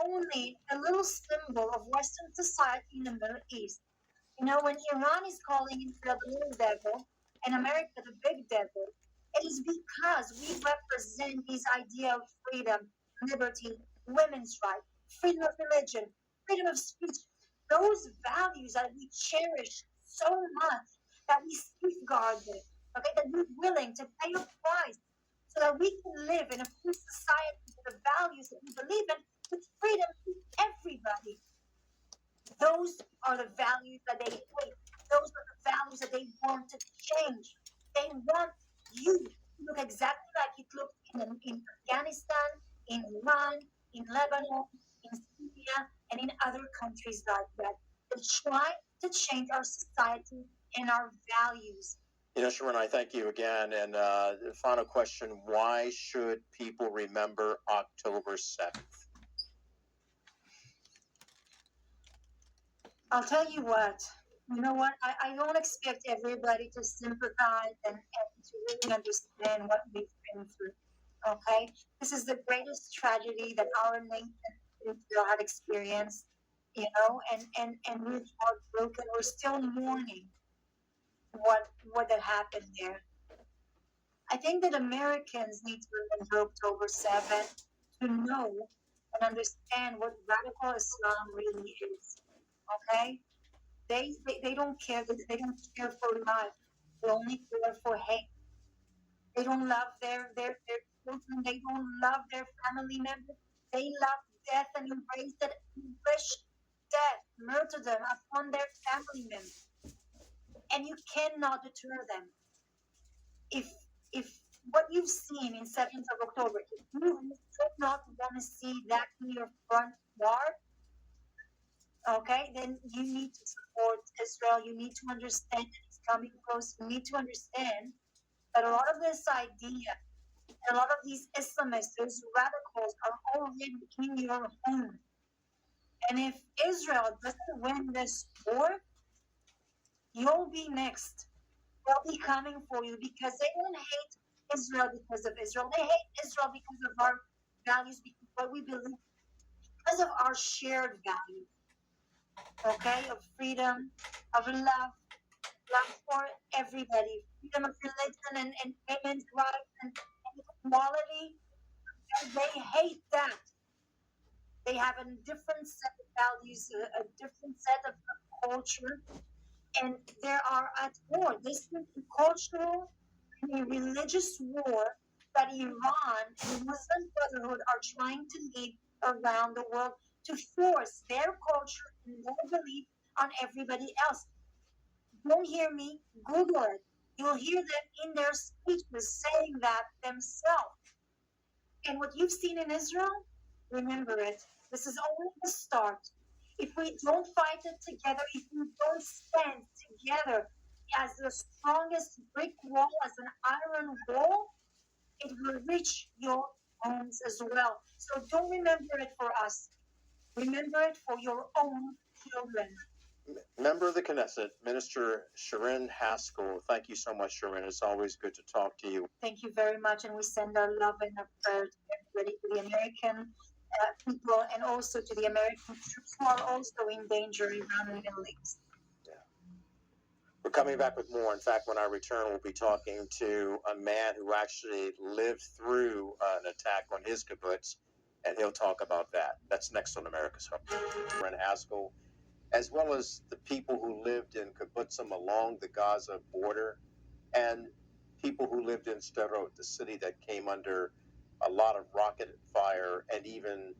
only a little symbol of Western society in the Middle East. You know, when Iran is calling Israel the little devil and America the big devil, it is because we represent this idea of freedom, liberty, women's rights, freedom of religion, freedom of speech, those values that we cherish so much that we safeguard them, okay, that we're willing to pay a price so that we can live in a free society with the values that we believe in with freedom to everybody. Those are the values that they hate. Those are the values that they want to change. They want you to look exactly like it looked in Afghanistan, in Iran, in Lebanon, in Syria, and in other countries like that. They try to change our society and our values. Sharon, I thank you again. And the final question, why should people remember October 7th? I'll tell you what. You know what? I don't expect everybody to sympathize and to really understand what we've been through. Okay? This is the greatest tragedy that our nation Israel had experienced, and we're heartbroken. We're still mourning what had happened there. I think that Americans need to remember October 7th to know and understand what radical Islam really is. Okay? They don't care. They don't care for life. They only care for hate. They don't love their children. They don't love their family members. They love death and embrace it. Wish death, murder them upon their family members. And you cannot deter them. If what you've seen in 7th of October, if you do not want to see that in your front yard, okay, then you need to support Israel. You need to understand that it's coming close. You need to understand that a lot of this idea and a lot of these Islamists, those radicals, are already in your home. And if Israel doesn't win this war, you'll be next. They'll be coming for you because they don't hate Israel because of Israel. They hate Israel because of our values, because of what we believe, because of our shared values. Okay, of freedom, of love for everybody, freedom of religion and women's rights and equality. And they hate that. They have a different set of values, a different set of culture, and they are at war. This is a cultural and a religious war that Iran and the Muslim Brotherhood are trying to lead around the world to force their culture and their belief on everybody else. Don't hear me, Google it. You'll hear them in their speeches saying that themselves. And what you've seen in Israel, remember it. This is only the start. If we don't fight it together, if we don't stand together as the strongest brick wall, as an iron wall, it will reach your homes as well. So don't remember it for us. Remember it for your own children. Member of the Knesset, Minister Sharon Haskell. Thank you so much, Sharon. It's always good to talk to you. Thank you very much, and we send our love and our prayers to everybody, to the American people, and also to the American troops who are also in danger around the Middle East. Yeah. We're coming back with more. In fact, when I return, we'll be talking to a man who actually lived through an attack on his kibbutz, and he'll talk about that. That's next on America's Hope. Sharon Haskell, as well as the people who lived in kibbutzim along the Gaza border, and people who lived in Sderot, the city that came under a lot of rocket fire and even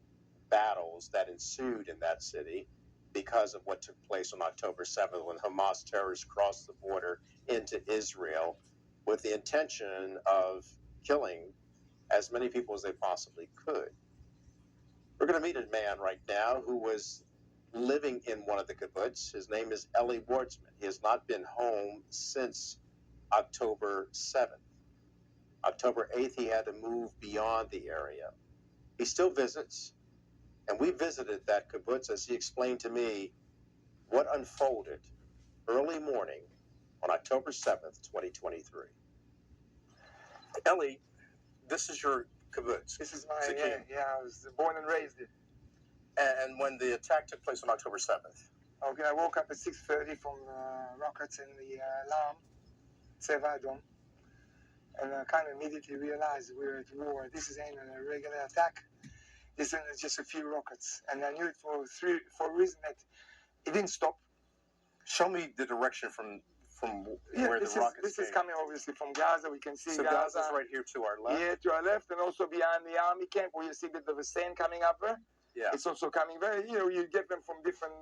battles that ensued in that city because of what took place on October 7th when Hamas terrorists crossed the border into Israel with the intention of killing as many people as they possibly could. We're going to meet a man right now who was living in one of the kibbutz. His name is Eli Wartzman. He has not been home since October 7th. October 8th, he had to move beyond the area. He still visits, and we visited that kibbutz as he explained to me what unfolded early morning on October 7th, 2023. Eli, this is your kibbutz. This is my, I was born and raised here. And when the attack took place on October 7th? Okay, I woke up at 6:30 from rockets in the alarm, Sevadom, and I kind of immediately realized we were at war. This is ain't a regular attack. This is just a few rockets, and I knew it for a reason that it didn't stop. Show me the direction from where the rockets This came. is coming obviously from Gaza. We can see so Gaza. Gaza's right here to our left? Yeah, to our left, and also behind the army camp where you see a bit of a sand coming up there. Yeah. It's also coming very, you get them from different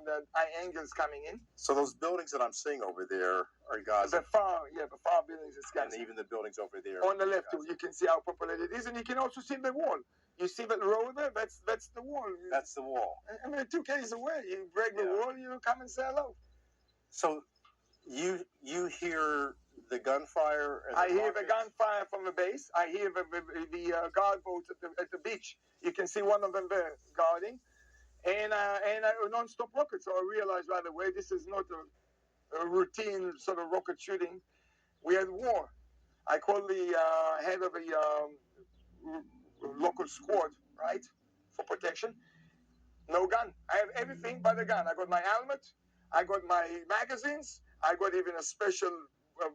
angles coming in. So those buildings that I'm seeing over there are Gaza? The far buildings is Gaza. And even the buildings over there? On the left, you can see how populated it is, and you can also see the wall. You see that road there? That's the wall. That's the wall. I mean, 2 k's away. You break the wall, you come and say hello. So you hear the gunfire? And I hear the gunfire from the base. I hear the guard boats at the beach. You can see one of them there guarding, and non-stop rockets. So I realized right away this is not a routine sort of rocket shooting. We had war. I called the head of the local squad, right, for protection. No gun. I have everything but a gun. I got my helmet. I got my magazines. I got even a special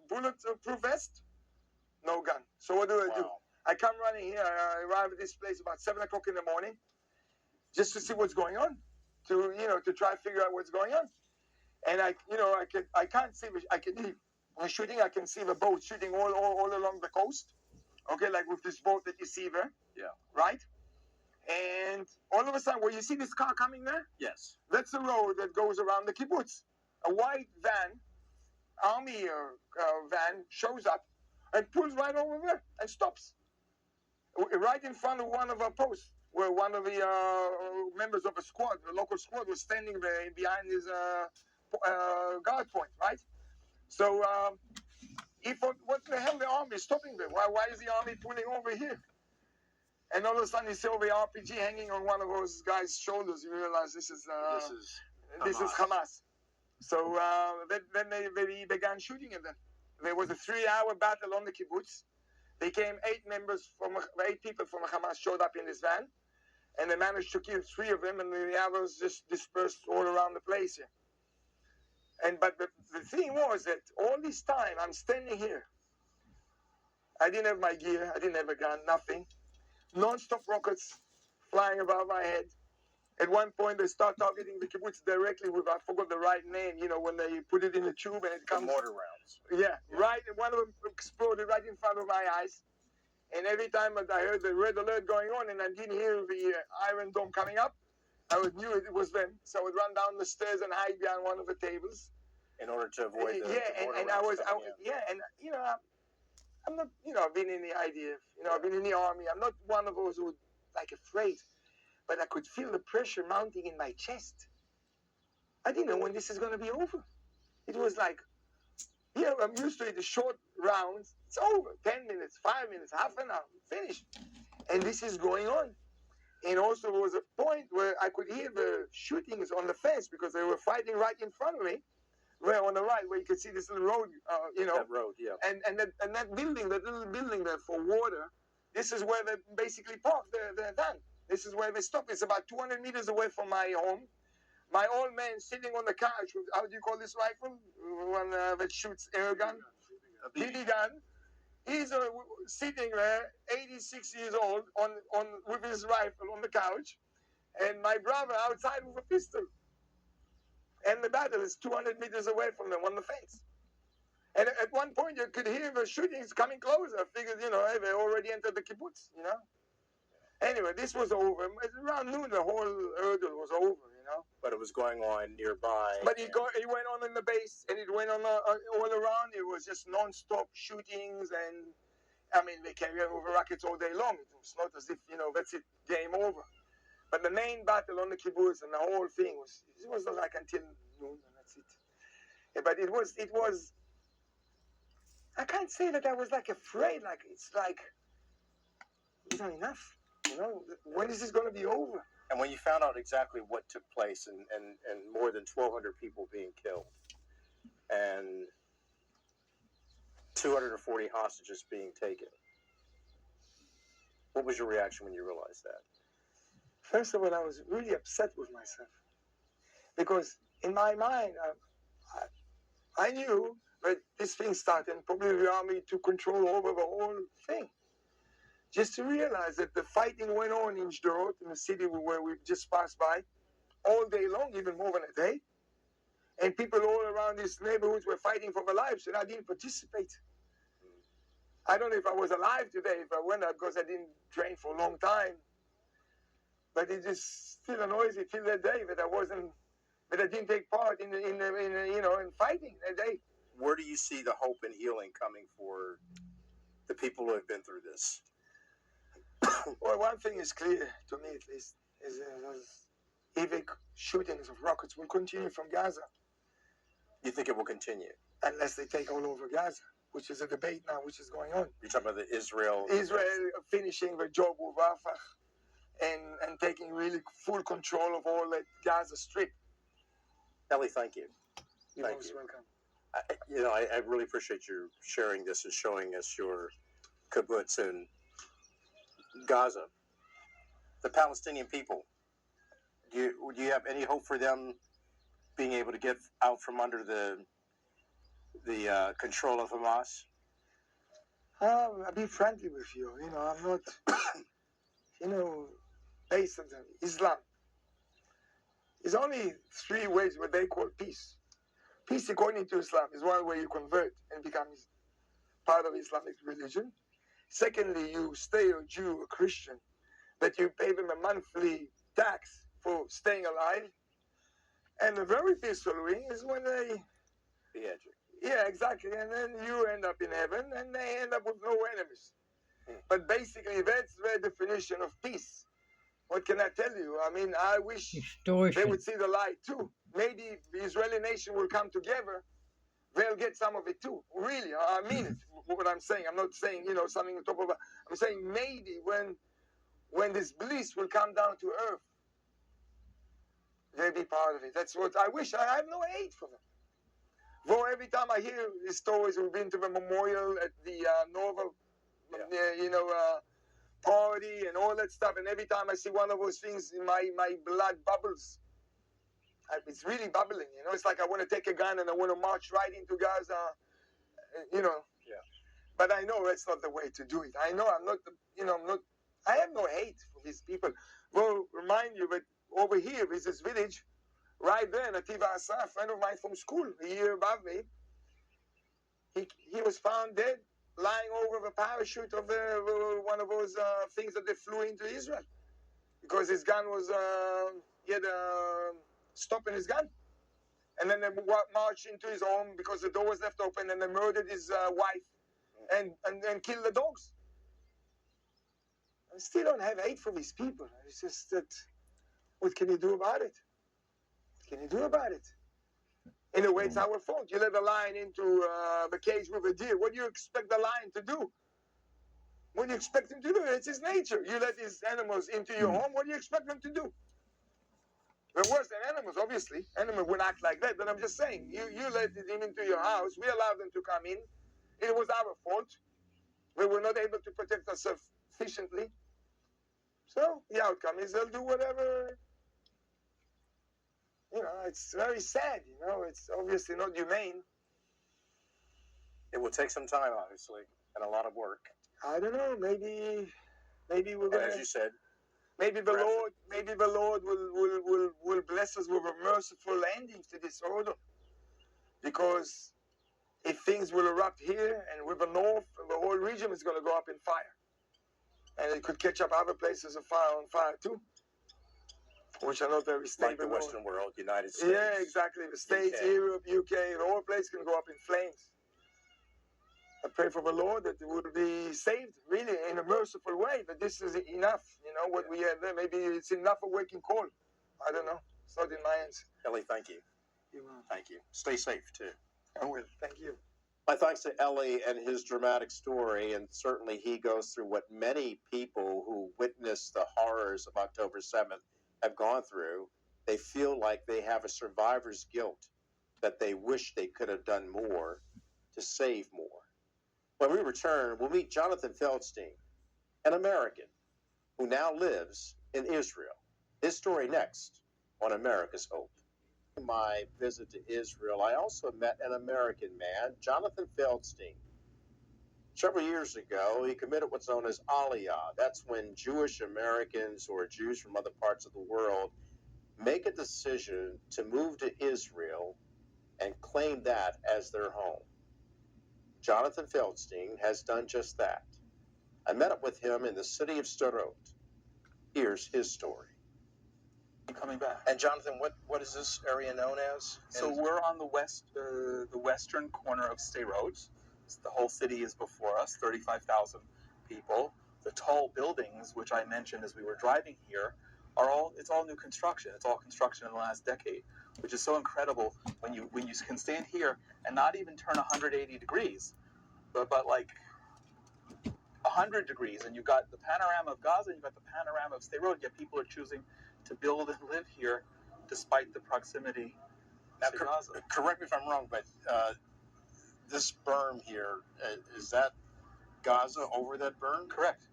bulletproof vest. No gun. So what do I do? I come running here. I arrive at this place about 7 o'clock in the morning, just to see what's going on, to try to figure out what's going on. And I can't see. I can hear shooting. I can see the boat shooting all along the coast. Okay, like with this boat that you see there. Yeah. Right. And all of a sudden, where you see this car coming there? Yes. That's the road that goes around the kibbutz. A white van, army van, shows up and pulls right over there and stops. Right in front of one of our posts, where one of the members of the squad, the local squad, was standing there behind his guard point, right? So he thought, what the hell the army is stopping there? Why is the army pulling over here? And all of a sudden, you see the RPG hanging on one of those guys' shoulders. You realize this is Hamas. So then they began shooting at them. There was a 3-hour battle on the kibbutz. They came 8 people from Hamas showed up in this van, and they managed to kill 3 of them, and the others just dispersed all around the place here. But the thing was that all this time I'm standing here. I didn't have my gear. I didn't have a gun. Nothing. Non-stop rockets flying above my head. At one point, they start targeting the kibbutz directly with, I forgot the right name, when they put it in a tube and it comes. The mortar rounds. Yeah, right. And one of them exploded right in front of my eyes. And every time I heard the red alert going on and I didn't hear the Iron Dome coming up, I knew it was them. So I would run down the stairs and hide behind one of the tables. In order to avoid the I'm not, I've been in the IDF, I've been in the army. I'm not one of those who afraid, but I could feel the pressure mounting in my chest. I didn't know when this is going to be over. It was like, I'm used to it, the short rounds. It's over, 10 minutes, 5 minutes, half an hour, finished. And this is going on. And also there was a point where I could hear the shootings on the fence because they were fighting right in front of me. Where on the right, where you can see this little road, That road, yeah. And that building, that little building there for water, this is where they basically parked their van. This is where they stop. It's about 200 meters away from my home. My old man sitting on the couch with, how do you call this rifle? One that shoots air gun? A BB gun. He's sitting there, 86 years old, with his rifle on the couch. And my brother outside with a pistol. And the battle is 200 meters away from them on the fence. And at one point, you could hear the shootings coming closer. I figured, hey, they already entered the kibbutz, Anyway, this was over. Around noon, the whole hurdle was over, But it was going on nearby. But it went on in the base, and it went on all around. It was just non-stop shootings, and, they carried over rockets all day long. It was not as if, that's it, game over. But the main battle on the kibbutz and the whole thing was like until noon, and that's it. Yeah, but it was. I can't say that I was afraid. It's not enough. When is this going to be over? And when you found out exactly what took place and more than 1,200 people being killed and 240 hostages being taken, what was your reaction when you realized that? First of all, I was really upset with myself because in my mind, I knew that this thing started, probably the army took control over the whole thing. Just to realize that the fighting went on in Sderot, in the city where we just passed by, all day long, even more than a day. And people all around these neighborhoods were fighting for their lives, and I didn't participate. I don't know if I was alive today, if I went out, because I didn't train for a long time. But it just still annoys me till that day that I didn't take part in fighting that day. Where do you see the hope and healing coming for the people who have been through this? Well, one thing is clear to me, at least, is even shootings of rockets will continue from Gaza. You think it will continue? Unless they take all over Gaza, which is a debate now, which is going on. You're talking about the Israel finishing the job with Rafah and taking really full control of all that Gaza Strip. Ellie, thank you. You're Thank most you. welcome. I really appreciate you sharing this and showing us your kibbutz in Gaza. The Palestinian people, do you have any hope for them being able to get out from under the control of Hamas? I'll be friendly with you. I'm not, based on Islam. There's only three ways what they call peace. Peace, according to Islam, is one way you convert and become part of Islamic religion. Secondly, you stay a Jew or Christian, that you pay them a monthly tax for staying alive. And the very peaceful way is when they... Yeah, exactly. And then you end up in heaven and they end up with no enemies. But basically, that's the definition of peace. What can I tell you? I mean, I wish they would see the light too. Maybe the Israeli nation will come together. They'll get some of it too. Really, I mean it. What I'm saying, I'm not saying something on top of. I'm saying maybe when this bliss will come down to earth, they'll be part of it. That's what I wish. I have no hate for them. Though every time I hear these stories, we've been to the memorial at the Nova, party and all that stuff, and every time I see one of those things, my blood bubbles. It's really bubbling, It's like I want to take a gun and I want to march right into Gaza, Yeah. But I know that's not the way to do it. I know I'm not, I have no hate for these people. Well, remind you that over here is this village, right there, Nativa Asa, a friend of mine from school, a year above me. He was found dead, lying over the parachute of one of those things that they flew into Israel, because his gun was he had a stop in his gun, and then they marched into his home because the door was left open, and they murdered his wife and killed the dogs. I still don't have hate for these people. It's just that, what can you do about it? What can you do about it? In a way, it's our fault. You let a lion into the cage with a deer. What do you expect the lion to do? What do you expect him to do? It's his nature. You let these animals into your home. What do you expect them to do? They're worse than animals, obviously. Animals would act like that. But I'm just saying, you let them into your house. We allowed them to come in. It was our fault. We were not able to protect ourselves efficiently. So the outcome is they'll do whatever. It's very sad. It's obviously not humane. It will take some time, obviously, and a lot of work. I don't know. Maybe we're And gonna. as you said, Maybe the Lord will bless us with a merciful ending to this order. Because if things will erupt here and with the north, the whole region is going to go up in fire. And it could catch up other places of fire on fire too, which are not very stable. like the Western world, United States. Yeah, exactly. The States, UK. Europe, UK, the whole place can go up in flames. I pray for the Lord that it will be saved, really, in a merciful way. But this is enough, what we have there. Maybe it's enough of waking call. I don't know. It's not in my hands. Ellie, thank you. You will. Thank you. Stay safe, too. I will. Thank you. My thanks to Ellie and his dramatic story, and certainly he goes through what many people who witnessed the horrors of October 7th have gone through. They feel like they have a survivor's guilt, that they wish they could have done more to save more. When we return, we'll meet Jonathan Feldstein, an American who now lives in Israel. His story next on America's Hope. My visit to Israel, I also met an American man, Jonathan Feldstein. Several years ago, he committed what's known as Aliyah. That's when Jewish Americans or Jews from other parts of the world make a decision to move to Israel and claim that as their home. Jonathan Feldstein has done just that. I met up with him in the city of Sderot. Here's his story. Coming back. And Jonathan, what is this area known as? So we're on the western corner of Sderot. The whole city is before us, 35,000 people. The tall buildings, which I mentioned as we were driving here, it's all new construction. It's all construction in the last decade, which is so incredible when you can stand here and not even turn 180 degrees, but like 100 degrees, and you've got the panorama of Gaza and you've got the panorama of Sderot, yet people are choosing to build and live here despite the proximity to Gaza. Correct me if I'm wrong, but this berm here, is that Gaza over that berm? Correct.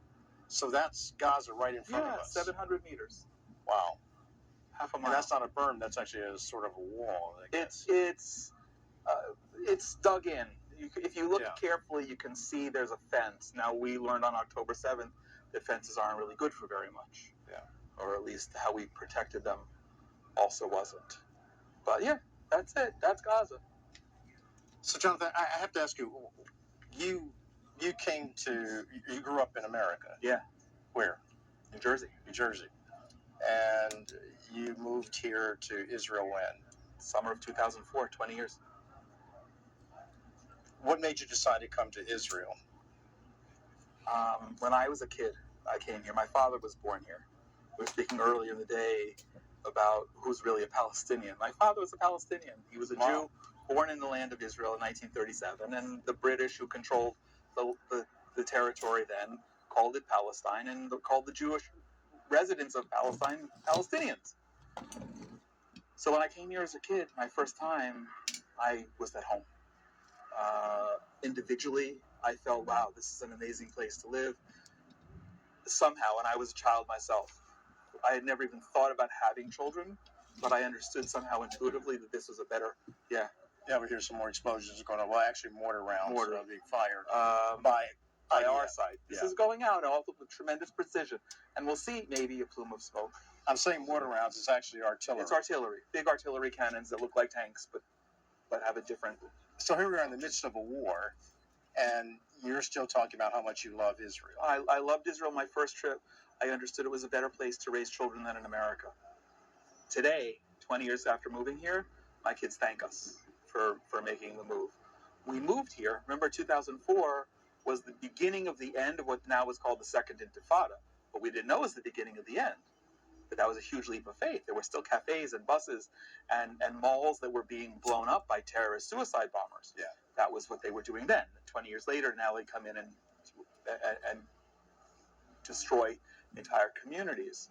So that's Gaza right in front of us. 700 meters. Wow. Half a mile. And that's not a berm, that's actually a sort of a wall. It's dug in. If you look Yeah. carefully, you can see there's a fence. Now, we learned on October 7th that fences aren't really good for very much. Yeah. Or at least how we protected them also wasn't. But yeah, that's it. That's Gaza. So Jonathan, I have to ask you, you grew up in America. Yeah. Where? New Jersey. New Jersey. And you moved here to Israel when? Summer of 2004, 20 years. What made you decide to come to Israel? When I was a kid, I came here. My father was born here. We were speaking earlier in the day about who's really a Palestinian. My father was a Palestinian. He was a Jew born in the land of Israel in 1937, and the British, who controlled the territory then, called it Palestine, and called the Jewish residents of Palestine Palestinians. So when I came here as a kid, my first time, I was at home. Individually, I felt, wow, this is an amazing place to live. Somehow, and I was a child myself, I had never even thought about having children, but I understood somehow intuitively that this was a better, Yeah, we hear some more explosions going on. Well, actually, mortar rounds being fired by yeah. our side. This is going out, all with tremendous precision, and we'll see maybe a plume of smoke. I'm saying mortar rounds is actually artillery. It's artillery, big artillery cannons that look like tanks, but have a different. So here we are in the midst of a war, and you're still talking about how much you love Israel. I loved Israel my first trip. I understood it was a better place to raise children than in America. Today, 20 years after moving here, my kids thank us for making the move. We moved here. Remember, 2004 was the beginning of the end of what now is called the Second Intifada. What we didn't know was the beginning of the end. But that was a huge leap of faith. There were still cafes and buses and malls that were being blown up by terrorist suicide bombers. Yeah. That was what they were doing then. 20 years later, now they come in and destroy entire communities.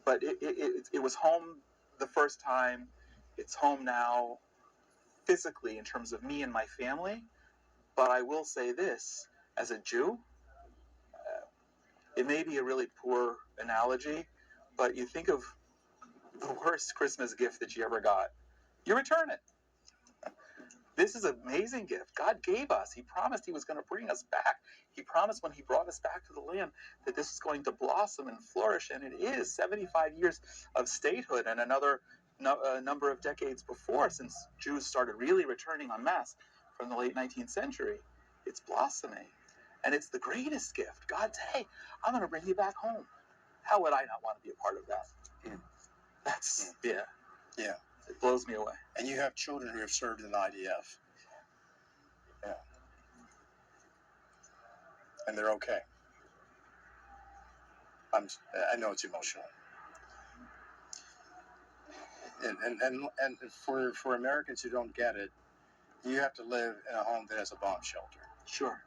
But it was home the first time. It's home now physically in terms of me and my family. But I will say this, as a Jew, it may be a really poor analogy, but you think of the worst Christmas gift that you ever got. You return it. This is an amazing gift. God gave us. He promised he was going to bring us back. He promised when he brought us back to the land that this is going to blossom and flourish, and it is. 75 years of statehood and another number of decades before, since Jews started really returning en masse from the late 19th century. It's blossoming, and it's the greatest gift. God said, hey, I'm going to bring you back home. How would I not want to be a part of that? That's, yeah. It blows me away. And you have children who have served in the IDF. Yeah. And they're okay. I know it's emotional. And for Americans who don't get it, you have to live in a home that has a bomb shelter. Sure.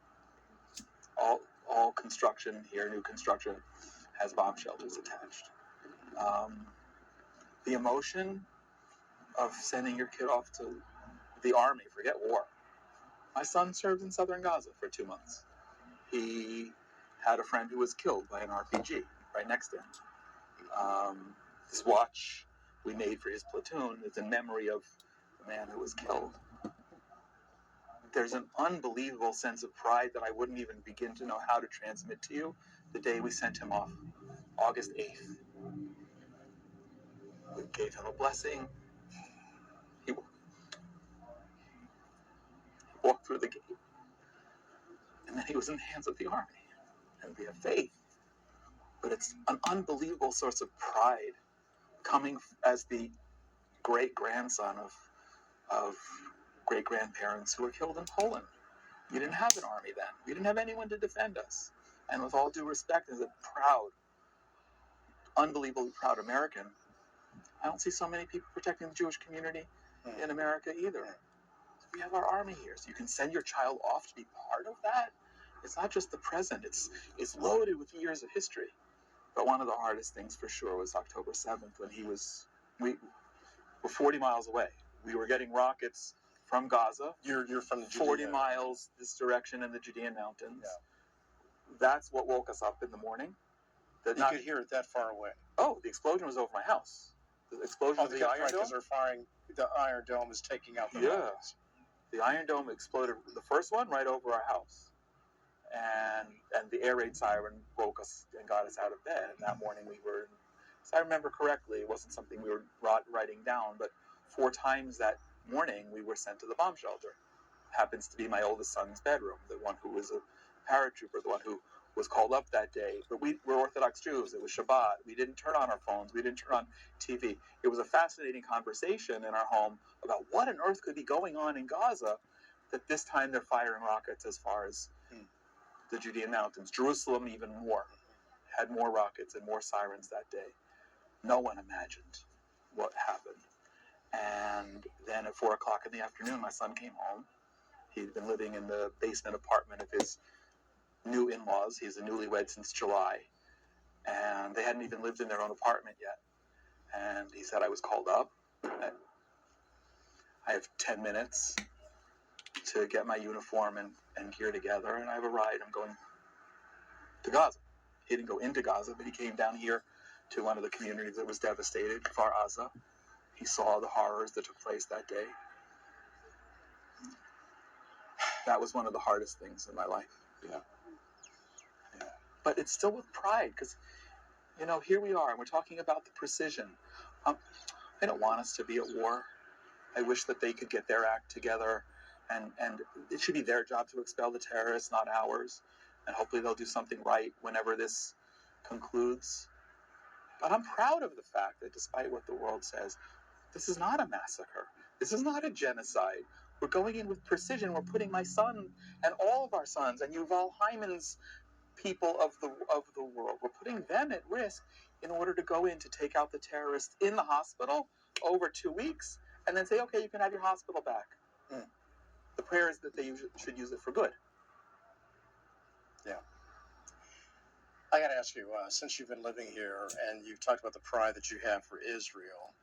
All construction here, new construction, has bomb shelters attached. The emotion of sending your kid off to the army, forget war. My son served in southern Gaza for 2 months. He had a friend who was killed by an RPG. right next to him. This watch we made for his platoon is in memory of the man who was killed. There's an unbelievable sense of pride that I wouldn't even begin to know how to transmit to you the day we sent him off, August 8th. We gave him a blessing. He walked through the gate, and then he was in the hands of the army. And we have faith. But it's an unbelievable source of pride coming as the great-grandson of great-grandparents who were killed in Poland. We didn't have an army then. We didn't have anyone to defend us. And with all due respect, as a proud, unbelievably proud American, I don't see so many people protecting the Jewish community in America either. We have our army here, so you can send your child off to be part of that. It's not just the present, it's loaded with years of history. But one of the hardest things for sure was October 7th when we were 40 miles away. We were getting rockets from Gaza. You're from the 40 miles this direction in the Judean mountains. Yeah. That's what woke us up in the morning. You could hear it that far away. Oh, the explosion was over my house. The explosion of the Iron Dome? Because they're firing, the Iron Dome is taking out the rockets. The Iron Dome exploded, the first one, right over our house. And the air raid siren woke us and got us out of bed. And that morning we were, if I remember correctly, it wasn't something we were writing down, but 4 times that morning we were sent to the bomb shelter. Happens to be my oldest son's bedroom, the one who was a paratrooper, the one who was called up that day. But we were Orthodox Jews. It was Shabbat. We didn't turn on our phones. We didn't turn on TV. It was a fascinating conversation in our home about what on earth could be going on in Gaza that this time they're firing rockets as far as the Judean mountains. Jerusalem even more, had more rockets and more sirens that day. No one imagined what happened. And then at 4 o'clock in the afternoon, my son came home. He'd been living in the basement apartment of his new in-laws. He's a newlywed since July. And they hadn't even lived in their own apartment yet. And he said, I was called up. I have 10 minutes to get my uniform and gear together, and I have a ride. I'm going to Gaza. He didn't go into Gaza, but he came down here to one of the communities that was devastated, Kfar Aza. He saw the horrors that took place that day. That was one of the hardest things in my life. Yeah. But it's still with pride, because, here we are, and we're talking about the precision. I don't want us to be at war. I wish that they could get their act together, and it should be their job to expel the terrorists, not ours. And hopefully they'll do something right whenever this concludes. But I'm proud of the fact that despite what the world says, this is not a massacre. This is not a genocide. We're going in with precision. We're putting my son and all of our sons and Yuval Hyman's people of the world. We're putting them at risk in order to go in to take out the terrorists in the hospital over 2 weeks and then say, okay, you can have your hospital back. The prayer is that they should use it for good. Yeah. I got to ask you, since you've been living here and you've talked about the pride that you have for Israel,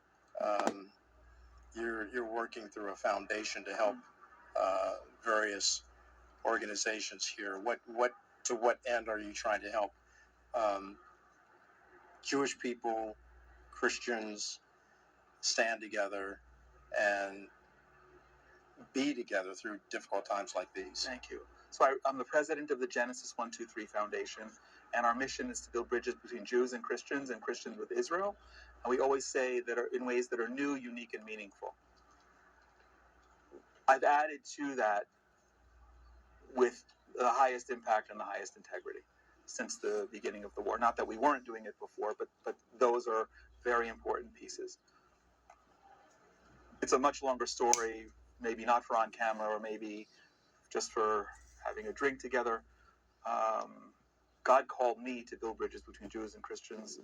you're working through a foundation to help various organizations here. To what end are you trying to help Jewish people, Christians stand together and be together through difficult times like these? Thank you. So I'm the president of the Genesis 123 Foundation, and our mission is to build bridges between Jews and Christians with Israel. And we always say that are in ways that are new, unique, and meaningful. I've added to that with the highest impact and the highest integrity since the beginning of the war. Not that we weren't doing it before, but those are very important pieces. It's a much longer story, maybe not for on camera or maybe just for having a drink together. God called me to build bridges between Jews and Christians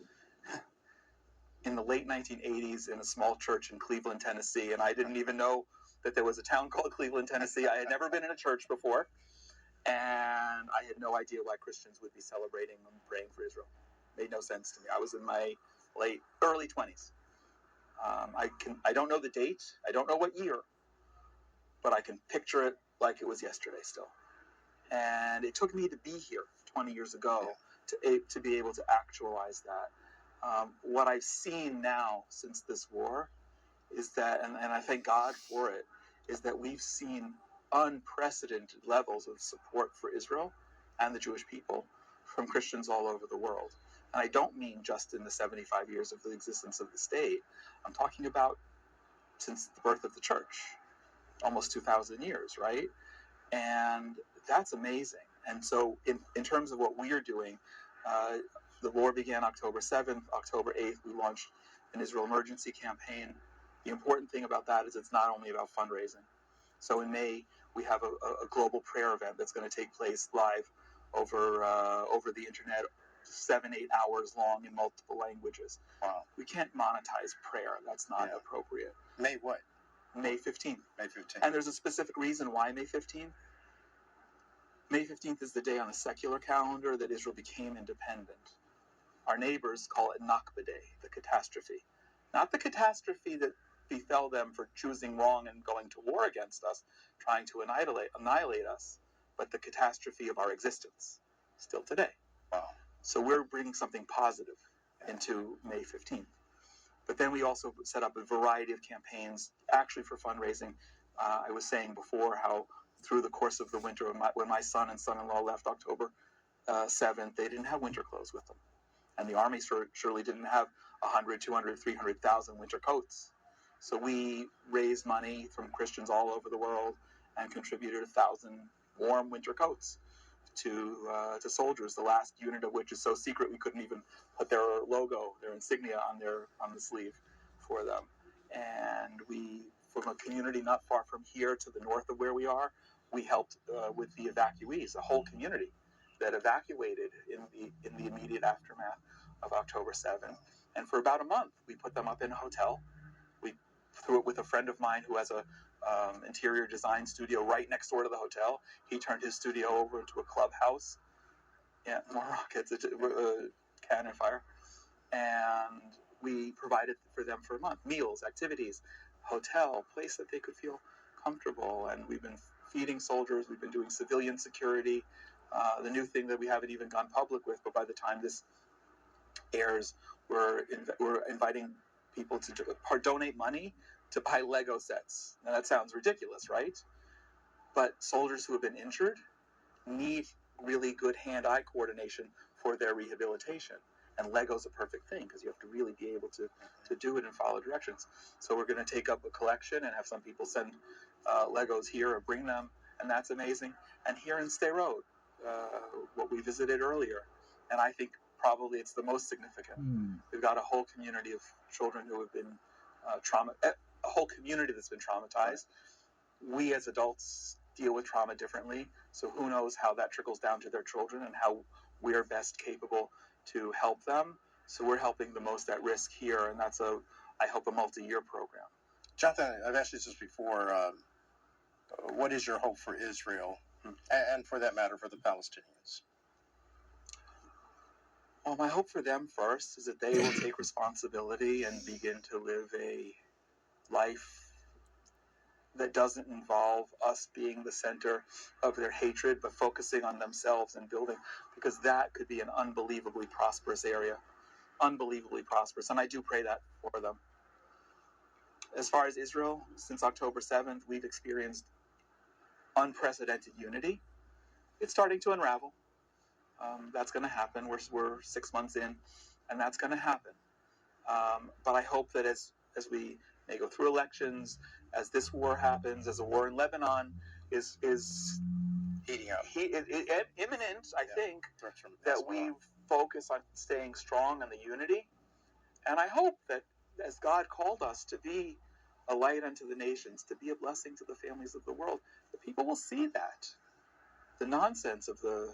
in the late 1980s in a small church in Cleveland, Tennessee, and I didn't even know that there was a town called Cleveland, Tennessee. I had never been in a church before, and I had no idea why Christians would be celebrating and praying for Israel. Made no sense to me. I was in my early 20s. I don't know the date. I don't know what year, but I can picture it like it was yesterday still. And it took me to be here 20 years ago to be able to actualize that. What I've seen now since this war is that, and I thank God for it, is that we've seen unprecedented levels of support for Israel and the Jewish people from Christians all over the world. And I don't mean just in the 75 years of the existence of the state. I'm talking about since the birth of the church, almost 2,000 years, right? And that's amazing. And so in terms of what we are doing, the war began October 7th. October 8th, we launched an Israel emergency campaign. The important thing about that is it's not only about fundraising. So in May, we have a global prayer event that's going to take place live over the internet, 7-8 hours long in multiple languages. Wow. We can't monetize prayer. That's not appropriate. May what? May 15th. May 15th. And there's a specific reason why May 15th. May 15th is the day on the secular calendar that Israel became independent. Our neighbors call it Nakba Day, the catastrophe. Not the catastrophe that befell them for choosing wrong and going to war against us, trying to annihilate us, but the catastrophe of our existence, still today. Wow. So we're bringing something positive into May 15th. But then we also set up a variety of campaigns, actually for fundraising. I was saying before how through the course of the winter, when my son and son-in-law left October 7th, they didn't have winter clothes with them. And the Army surely didn't have 100, 200, 300,000 winter coats. So we raised money from Christians all over the world and contributed 1,000 warm winter coats to soldiers. The last unit of which is so secret we couldn't even put their logo, their insignia on the sleeve for them. And we, from a community not far from here to the north of where we are, we helped with the evacuees, a whole community that evacuated in the immediate aftermath of October 7th. And for about a month, we put them up in a hotel. We threw it with a friend of mine who has a interior design studio right next door to the hotel. He turned his studio over into a clubhouse. Yeah, more rockets, a cannon fire. And we provided for them for a month, meals, activities, hotel, place that they could feel comfortable. And we've been feeding soldiers. We've been doing civilian security. The new thing that we haven't even gone public with, but by the time this airs, we're inviting people to donate money to buy Lego sets. Now that sounds ridiculous, right? But soldiers who have been injured need really good hand-eye coordination for their rehabilitation. And Lego's a perfect thing because you have to really be able to do it and follow directions. So we're going to take up a collection and have some people send Legos here or bring them, and that's amazing. And here in Stay Road, what we visited earlier, and I think probably it's the most significant. We've got a whole community of children who have been a whole community that's been traumatized. We as adults deal with trauma differently, so who knows how that trickles down to their children and how we're best capable to help them. So we're helping the most at risk here, and that's I hope a multi-year program. Jonathan, I've asked you this before. What is your hope for Israel, and for that matter, for the Palestinians? Well, my hope for them first is that they will take responsibility and begin to live a life that doesn't involve us being the center of their hatred, but focusing on themselves and building, because that could be an unbelievably prosperous area. Unbelievably prosperous. And I do pray that for them. As far as Israel, since October 7th, we've experienced unprecedented unity. It's starting to unravel. That's going to happen. We're 6 months in, and that's going to happen. But I hope that as we may go through elections, as this war happens, as a war in Lebanon is Heating up. Imminent, I think, that we focus on staying strong in the unity. And I hope that as God called us to be a light unto the nations, to be a blessing to the families of the world, the people will see that. The nonsense of the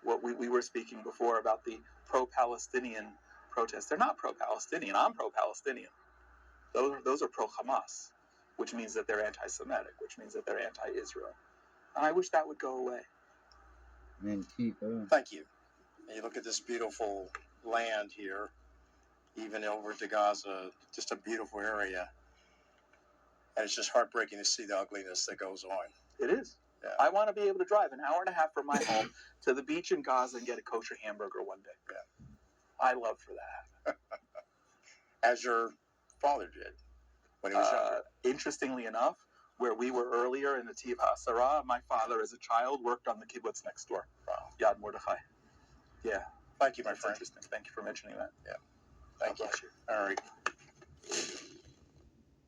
what we were speaking before about the pro-Palestinian protests. They're not pro-Palestinian. I'm pro-Palestinian. Those are pro-Hamas, which means that they're anti-Semitic, which means that they're anti-Israel. And I wish that would go away. Thank you. And you look at this beautiful land here, even over to Gaza, just a beautiful area. And it's just heartbreaking to see the ugliness that goes on. It is. Yeah. I want to be able to drive an hour and a half from my home to the beach in Gaza and get a kosher hamburger one day. Yeah. I love for that. As your father did when he was younger. Interestingly enough, where we were earlier in the Tiv HaSarah, my father as a child worked on the kibbutz next door. Wow. Yad Mordechai. Yeah. Thank you, my That's friend. interesting. Thank you for mentioning that. Thank God you. bless you. All right.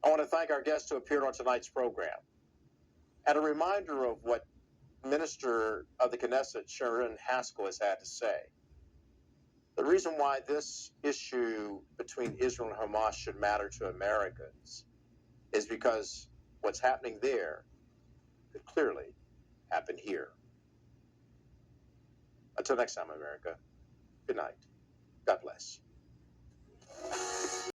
I want to thank our guests who appeared on tonight's program. And a reminder of what Minister of the Knesset, Sharon Haskell, has had to say. The reason why this issue between Israel and Hamas should matter to Americans is because what's happening there could clearly happen here. Until next time, America, good night. God bless.